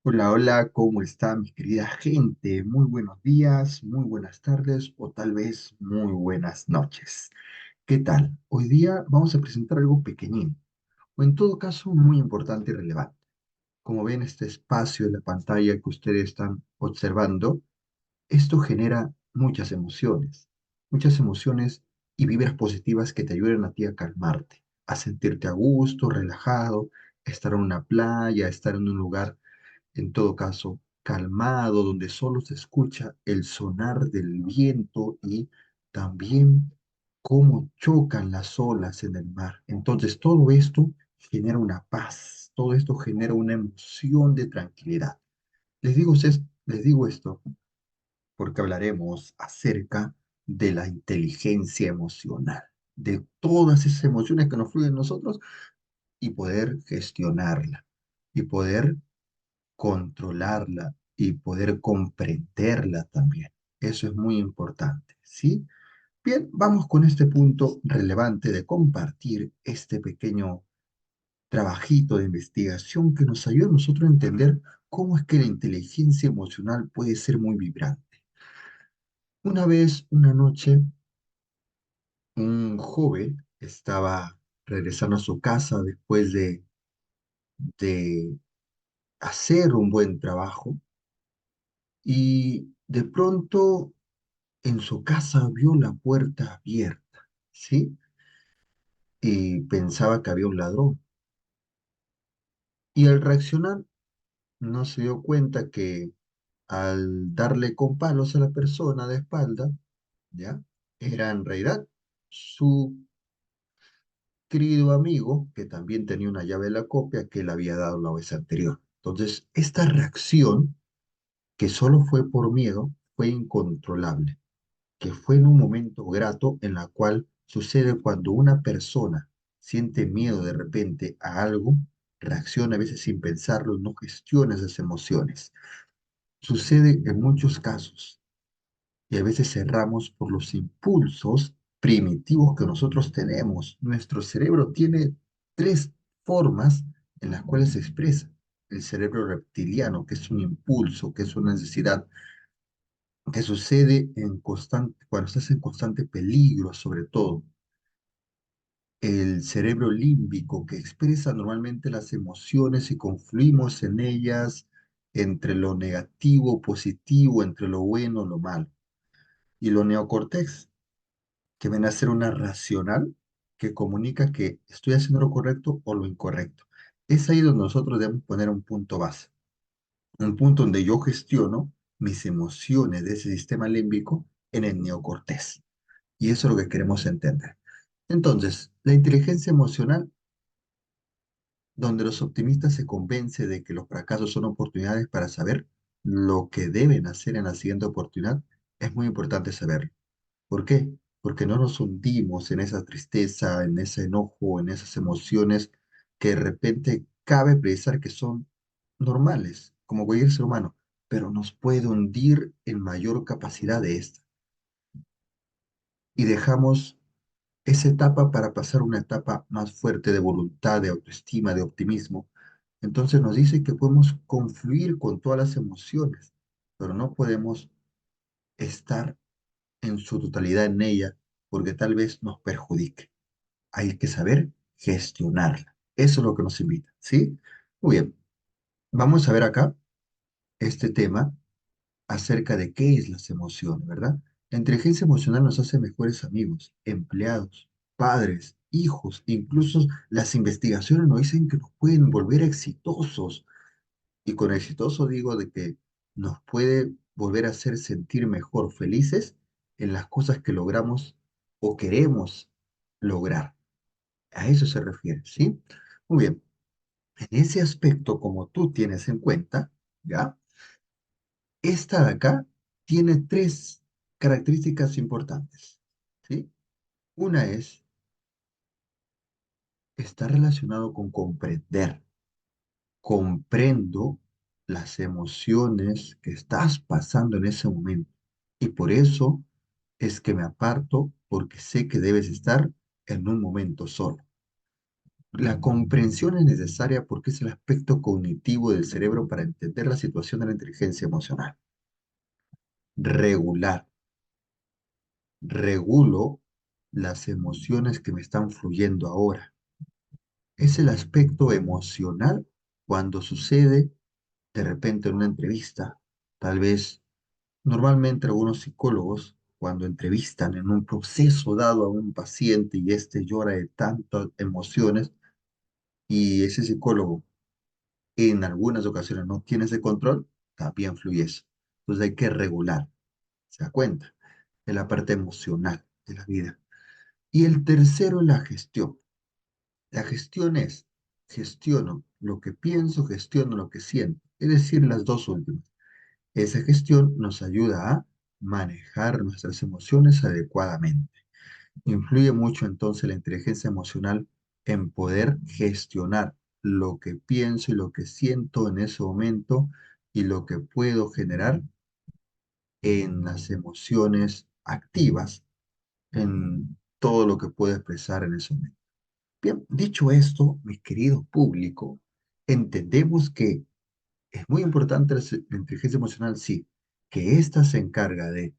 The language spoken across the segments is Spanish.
Hola, hola, ¿cómo está mi querida gente? Muy buenos días, muy buenas tardes o tal vez muy buenas noches. ¿Qué tal? Hoy día vamos a presentar algo pequeñín, o en todo caso muy importante y relevante. Como ven, este espacio en la pantalla que ustedes están observando, esto genera muchas emociones y vibras positivas que te ayuden a ti a calmarte, a sentirte a gusto, relajado, estar en una playa, estar en un lugar en todo caso, calmado, donde solo se escucha el sonar del viento y también cómo chocan las olas en el mar. Entonces, todo esto genera una paz, todo esto genera una emoción de tranquilidad. Les digo esto porque hablaremos acerca de la inteligencia emocional, de todas esas emociones que nos fluyen en nosotros y poder gestionarla y poder controlarla y poder comprenderla también. Eso es muy importante, ¿sí? Bien, vamos con este punto relevante de compartir este pequeño trabajito de investigación que nos ayuda a nosotros a entender cómo es que la inteligencia emocional puede ser muy vibrante. Una vez, una noche, un joven estaba regresando a su casa después de hacer un buen trabajo y de pronto en su casa vio la puerta abierta, ¿sí? Y pensaba que había un ladrón. Y al reaccionar, no se dio cuenta que al darle con palos a la persona de espalda, ¿ya? Era en realidad su querido amigo, que también tenía una llave de la copia que le había dado la vez anterior. Entonces, esta reacción, que solo fue por miedo, fue incontrolable, que fue en un momento grato en la cual sucede cuando una persona siente miedo de repente a algo, reacciona a veces sin pensarlo, no gestiona esas emociones. Sucede en muchos casos y a veces cerramos por los impulsos primitivos que nosotros tenemos. Nuestro cerebro tiene tres formas en las cuales se expresa. El cerebro reptiliano, que es un impulso, que es una necesidad que sucede cuando estás en constante peligro, sobre todo. El cerebro límbico, que expresa normalmente las emociones y confluimos en ellas entre lo negativo, positivo, entre lo bueno, lo malo. Y lo neocortex, que viene a ser una racional que comunica que estoy haciendo lo correcto o lo incorrecto. Es ahí donde nosotros debemos poner un punto base, un punto donde yo gestiono mis emociones de ese sistema límbico en el neocortex. Y eso es lo que queremos entender. Entonces, la inteligencia emocional, donde los optimistas se convencen de que los fracasos son oportunidades para saber lo que deben hacer en la siguiente oportunidad, es muy importante saberlo. ¿Por qué? Porque no nos hundimos en esa tristeza, en ese enojo, en esas emociones que de repente cabe pensar que son normales, como cualquier ser humano, pero nos puede hundir en mayor capacidad de esta. Y dejamos esa etapa para pasar a una etapa más fuerte de voluntad, de autoestima, de optimismo. Entonces nos dice que podemos confluir con todas las emociones, pero no podemos estar en su totalidad en ella porque tal vez nos perjudique. Hay que saber gestionarla. Eso es lo que nos invita, ¿sí? Muy bien, vamos a ver acá este tema acerca de qué es las emociones, ¿verdad? La inteligencia emocional nos hace mejores amigos, empleados, padres, hijos, incluso las investigaciones nos dicen que nos pueden volver exitosos. Y con exitoso digo de que nos puede volver a hacer sentir mejor, felices en las cosas que logramos o queremos lograr. A eso se refiere, ¿sí? Muy bien. En ese aspecto, como tú tienes en cuenta, ¿ya? Esta de acá tiene tres características importantes, ¿sí? Una es, está relacionado con comprender. Comprendo las emociones que estás pasando en ese momento. Y por eso es que me aparto porque sé que debes estar en un momento solo. La comprensión es necesaria porque es el aspecto cognitivo del cerebro para entender la situación de la inteligencia emocional. Regular. Regulo las emociones que me están fluyendo ahora. Es el aspecto emocional cuando sucede de repente en una entrevista. Tal vez, normalmente algunos psicólogos, cuando entrevistan en un proceso dado a un paciente y éste llora de tantas emociones y ese psicólogo en algunas ocasiones no tiene ese control, también fluye eso. Entonces hay que regular, ¿se da cuenta? De la parte emocional de la vida. Y el tercero es la gestión. La gestión es, gestiono lo que pienso, gestiono lo que siento, es decir, las dos últimas. Esa gestión nos ayuda a manejar nuestras emociones adecuadamente. Influye mucho entonces la inteligencia emocional en poder gestionar lo que pienso y lo que siento en ese momento y lo que puedo generar en las emociones activas, en todo lo que puedo expresar en ese momento. Bien, dicho esto, mi querido público, entendemos que es muy importante la inteligencia emocional, sí, que ésta se encarga de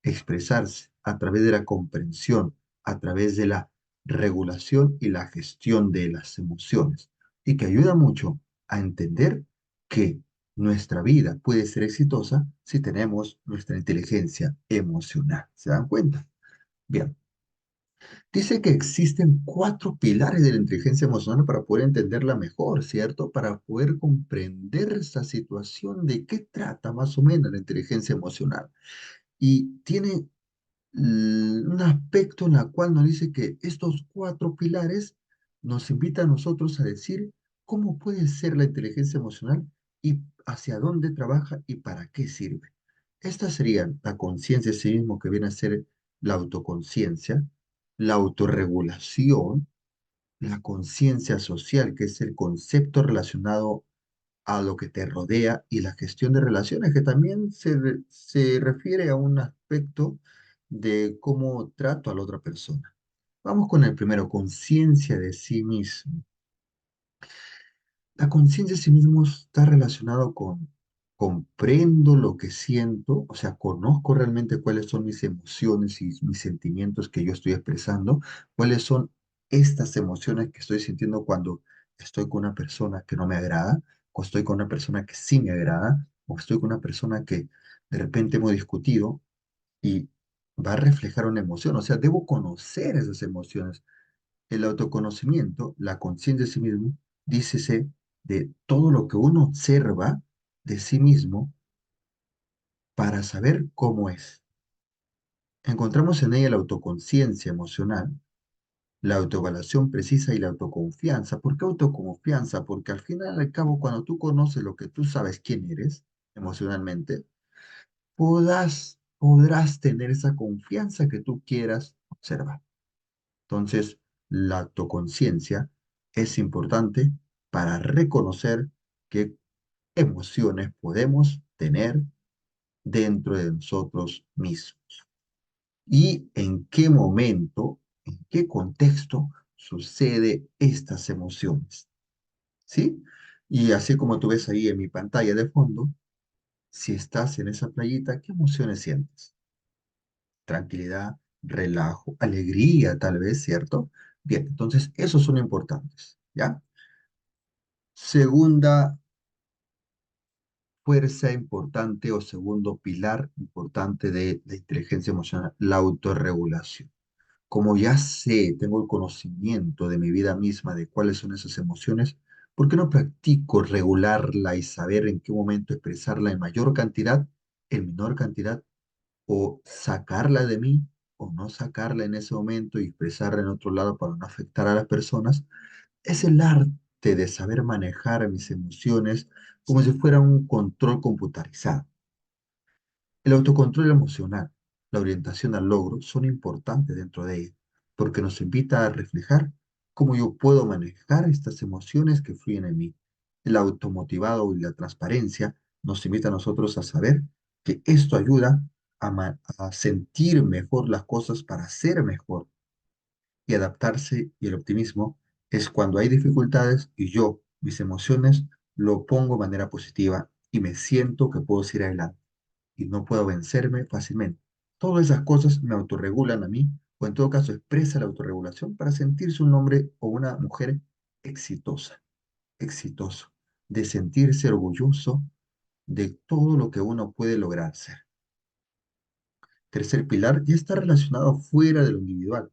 expresarse a través de la comprensión, a través de la regulación y la gestión de las emociones, y que ayuda mucho a entender que nuestra vida puede ser exitosa si tenemos nuestra inteligencia emocional. ¿Se dan cuenta? Bien, dice que existen cuatro pilares de la inteligencia emocional para poder entenderla mejor, ¿cierto? Para poder comprender esta situación de qué trata más o menos la inteligencia emocional. Y tiene un aspecto en el cual nos dice que estos cuatro pilares nos invitan a nosotros a decir cómo puede ser la inteligencia emocional y hacia dónde trabaja y para qué sirve. Estas serían la conciencia de sí mismo, que viene a ser la autoconciencia, la autorregulación, la conciencia social, que es el concepto relacionado a lo que te rodea, y la gestión de relaciones, que también se refiere a un aspecto de cómo trato a la otra persona. Vamos con el primero, conciencia de sí mismo. La conciencia de sí mismo está relacionado con comprendo lo que siento, o sea, conozco realmente cuáles son mis emociones y mis sentimientos que yo estoy expresando, cuáles son estas emociones que estoy sintiendo cuando estoy con una persona que no me agrada, o estoy con una persona que sí me agrada, o estoy con una persona que de repente hemos discutido y va a reflejar una emoción, o sea, debo conocer esas emociones. El autoconocimiento, la conciencia de sí mismo, dícese de todo lo que uno observa de sí mismo para saber cómo es. Encontramos en ella la autoconciencia emocional, la autoevaluación precisa y la autoconfianza. ¿Por qué autoconfianza? Porque al final y al cabo, cuando tú conoces lo que tú sabes quién eres emocionalmente, podrás tener esa confianza que tú quieras observar. Entonces, la autoconciencia es importante para reconocer qué emociones podemos tener dentro de nosotros mismos y en qué momento, en qué contexto sucede estas emociones, ¿sí? Y así como tú ves ahí en mi pantalla de fondo, si estás en esa playita, ¿qué emociones sientes? Tranquilidad, relajo, alegría, tal vez, ¿cierto? Bien, entonces esos son importantes, ¿ya? Segunda fuerza importante o segundo pilar importante de la inteligencia emocional, la autorregulación. Como ya sé, tengo el conocimiento de mi vida misma, de cuáles son esas emociones, ¿por qué no practico regularla y saber en qué momento expresarla en mayor cantidad, en menor cantidad, o sacarla de mí, o no sacarla en ese momento y expresarla en otro lado para no afectar a las personas? Es el arte de saber manejar mis emociones como si fuera un control computarizado. El autocontrol emocional, la orientación al logro son importantes dentro de ella, porque nos invita a reflejar cómo yo puedo manejar estas emociones que fluyen en mí. El automotivado y la transparencia nos invita a nosotros a saber que esto ayuda a sentir mejor las cosas para ser mejor, y adaptarse, y el optimismo Es cuando hay dificultades y yo, mis emociones, lo pongo de manera positiva y me siento que puedo seguir adelante y no puedo vencerme fácilmente. Todas esas cosas me autorregulan a mí, o en todo caso expresa la autorregulación para sentirse un hombre o una mujer exitosa, exitoso, de sentirse orgulloso de todo lo que uno puede lograr ser. Tercer pilar ya está relacionado fuera de lo individual,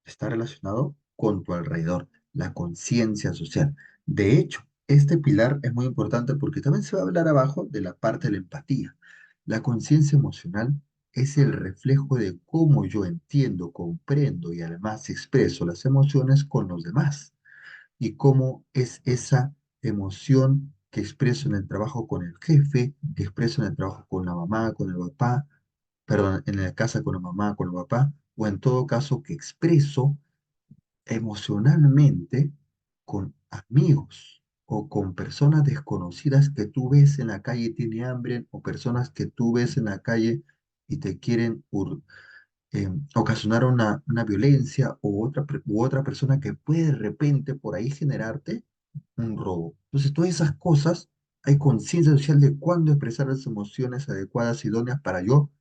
está relacionado con tu alrededor, la conciencia social. De hecho, este pilar es muy importante porque también se va a hablar abajo de la parte de la empatía. La conciencia emocional es el reflejo de cómo yo entiendo, comprendo y además expreso las emociones con los demás y cómo es esa emoción que expreso en el trabajo con el jefe, que expreso en el trabajo con la mamá, con el papá, perdón, en la casa con la mamá, con el papá, o en todo caso que expreso emocionalmente con amigos o con personas desconocidas que tú ves en la calle y tiene hambre, o personas que tú ves en la calle y te quieren ocasionar una violencia u otra persona que puede de repente por ahí generarte un robo. Entonces, todas esas cosas, hay conciencia social de cuándo expresar las emociones adecuadas y idóneas para yo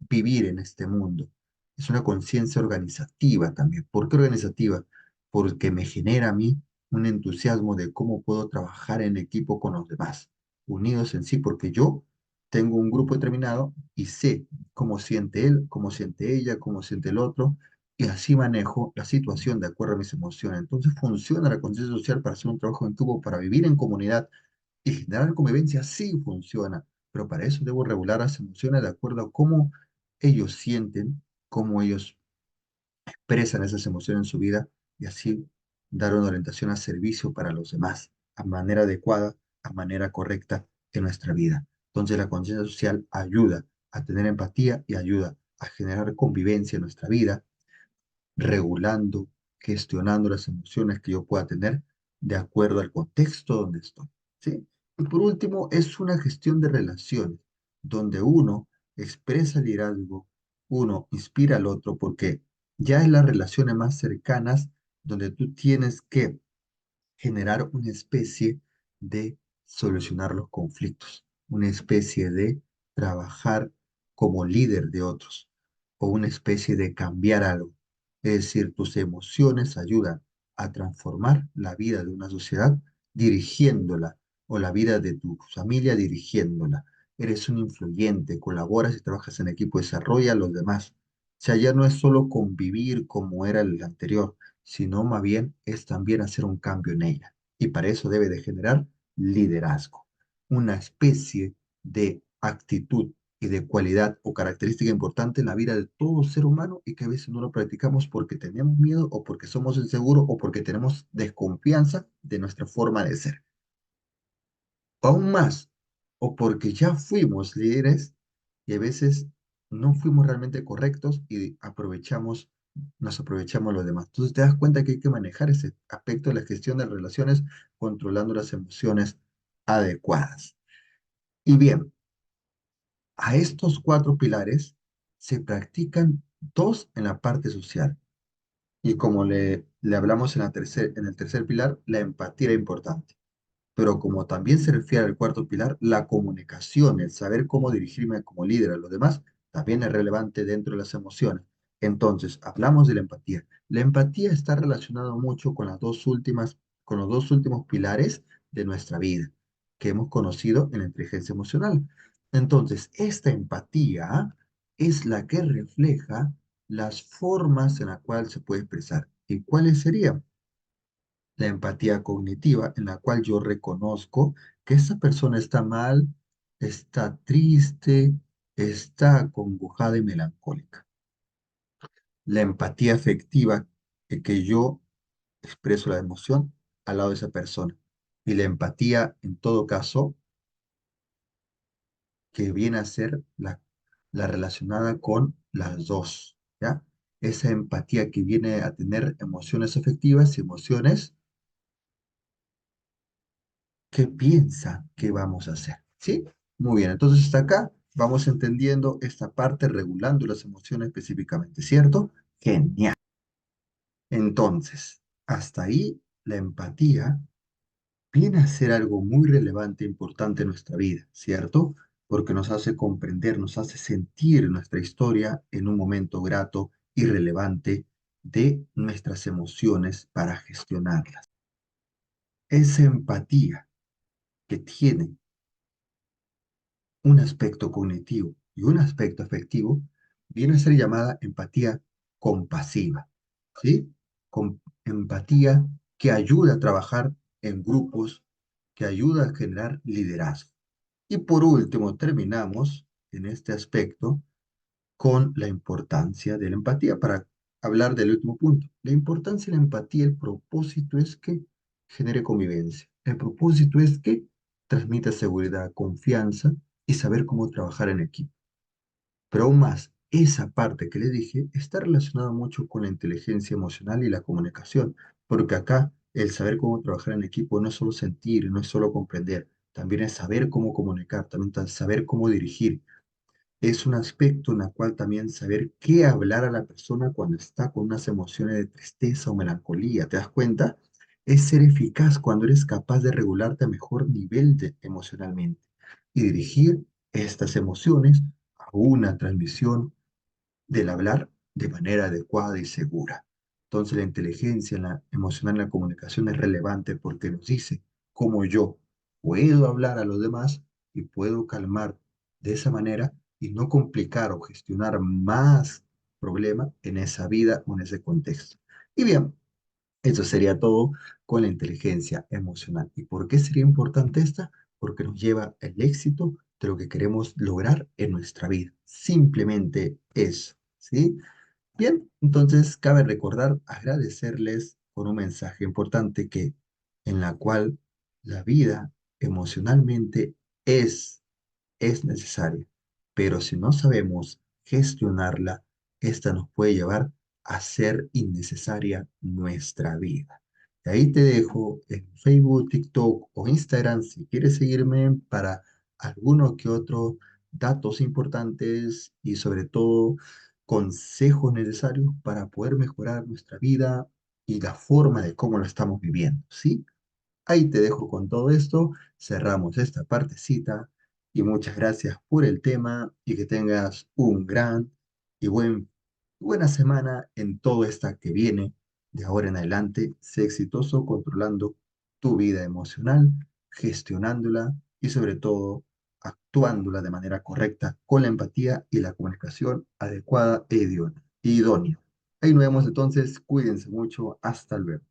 vivir en este mundo. Es una conciencia organizativa también. ¿Por qué organizativa? Porque me genera a mí un entusiasmo de cómo puedo trabajar en equipo con los demás, unidos en sí, porque yo tengo un grupo determinado y sé cómo siente él, cómo siente ella, cómo siente el otro, y así manejo la situación de acuerdo a mis emociones. Entonces funciona la conciencia social para hacer un trabajo en equipo, para vivir en comunidad y generar convivencia, sí funciona, pero para eso debo regular las emociones de acuerdo a cómo ellos sienten, cómo ellos expresan esas emociones en su vida y así dar una orientación a servicio para los demás, a manera adecuada, a manera correcta en nuestra vida. Entonces la conciencia social ayuda a tener empatía y ayuda a generar convivencia en nuestra vida regulando, gestionando las emociones que yo pueda tener de acuerdo al contexto donde estoy, ¿sí? Y por último, es una gestión de relaciones, donde uno expresa liderazgo, uno inspira al otro, porque ya en las relaciones más cercanas, donde tú tienes que generar una especie de solucionar los conflictos, una especie de trabajar como líder de otros o una especie de cambiar algo. Es decir, tus emociones ayudan a transformar la vida de una sociedad dirigiéndola o la vida de tu familia dirigiéndola. Eres un influyente, colaboras y trabajas en equipo, desarrolla a los demás. O sea, ya no es solo convivir como era el anterior, sino más bien es también hacer un cambio en ella. Y para eso debe de generar liderazgo, una especie de actitud y de cualidad o característica importante en la vida de todo ser humano y que a veces no lo practicamos porque tenemos miedo o porque somos inseguros o porque tenemos desconfianza de nuestra forma de ser. Aún más, o porque ya fuimos líderes y a veces no fuimos realmente correctos y nos aprovechamos los demás. Entonces te das cuenta que hay que manejar ese aspecto de la gestión de relaciones controlando las emociones adecuadas. Y bien, a estos cuatro pilares se practican dos en la parte social. Y como le hablamos en el tercer pilar, la empatía era importante. Pero como también se refiere al cuarto pilar, la comunicación, el saber cómo dirigirme como líder a los demás, también es relevante dentro de las emociones. Entonces, hablamos de la empatía. La empatía está relacionada mucho con los dos últimos pilares de nuestra vida que hemos conocido en la inteligencia emocional. Entonces, esta empatía es la que refleja las formas en las cuales se puede expresar. ¿Y cuáles serían? La empatía cognitiva, en la cual yo reconozco que esa persona está mal, está triste, está acongojada y melancólica. La empatía afectiva, que yo expreso la emoción al lado de esa persona. Y la empatía, en todo caso, que viene a ser la relacionada con las dos, ¿ya? Esa empatía que viene a tener emociones afectivas y emociones qué piensa que vamos a hacer. ¿Sí? Muy bien, entonces hasta acá vamos entendiendo esta parte regulando las emociones específicamente, ¿cierto? Genial. Entonces, hasta ahí la empatía viene a ser algo muy relevante e importante en nuestra vida, ¿cierto? Porque nos hace comprender, nos hace sentir nuestra historia en un momento grato y relevante de nuestras emociones para gestionarlas. Esa empatía que tiene un aspecto cognitivo y un aspecto afectivo viene a ser llamada empatía compasiva, ¿sí? Empatía que ayuda a trabajar en grupos, que ayuda a generar liderazgo. Y por último, terminamos en este aspecto con la importancia de la empatía para hablar del último punto. La importancia de la empatía, el propósito es que genere convivencia. El propósito es que transmita seguridad, confianza y saber cómo trabajar en equipo. Pero aún más, esa parte que le dije está relacionada mucho con la inteligencia emocional y la comunicación, porque acá el saber cómo trabajar en equipo no es solo sentir, no es solo comprender, también es saber cómo comunicar, también saber cómo dirigir. Es un aspecto en el cual también saber qué hablar a la persona cuando está con unas emociones de tristeza o melancolía. ¿Te das cuenta? Es ser eficaz cuando eres capaz de regularte a mejor nivel emocionalmente y dirigir estas emociones a una transmisión del hablar de manera adecuada y segura. Entonces la inteligencia emocional en la comunicación es relevante porque nos dice cómo yo puedo hablar a los demás y puedo calmar de esa manera y no complicar o gestionar más problemas en esa vida o en ese contexto. Y bien, eso sería todo con la inteligencia emocional. ¿Y por qué sería importante esta? Porque nos lleva al éxito de lo que queremos lograr en nuestra vida. Simplemente eso, ¿sí? Bien, entonces cabe recordar, agradecerles por un mensaje importante que en la cual la vida emocionalmente es es necesaria, pero si no sabemos gestionarla, esta nos puede llevar a ser innecesaria nuestra vida. De ahí te dejo en Facebook, TikTok o Instagram si quieres seguirme para alguno que otro datos importantes y sobre todo consejos necesarios para poder mejorar nuestra vida y la forma de cómo la estamos viviendo, ¿sí? Ahí te dejo con todo esto, cerramos esta partecita y muchas gracias por el tema y que tengas un gran y buena semana en todo esta que viene. De ahora en adelante, sé exitoso controlando tu vida emocional, gestionándola y sobre todo actuándola de manera correcta con la empatía y la comunicación adecuada e idónea. Ahí nos vemos entonces, cuídense mucho, hasta luego.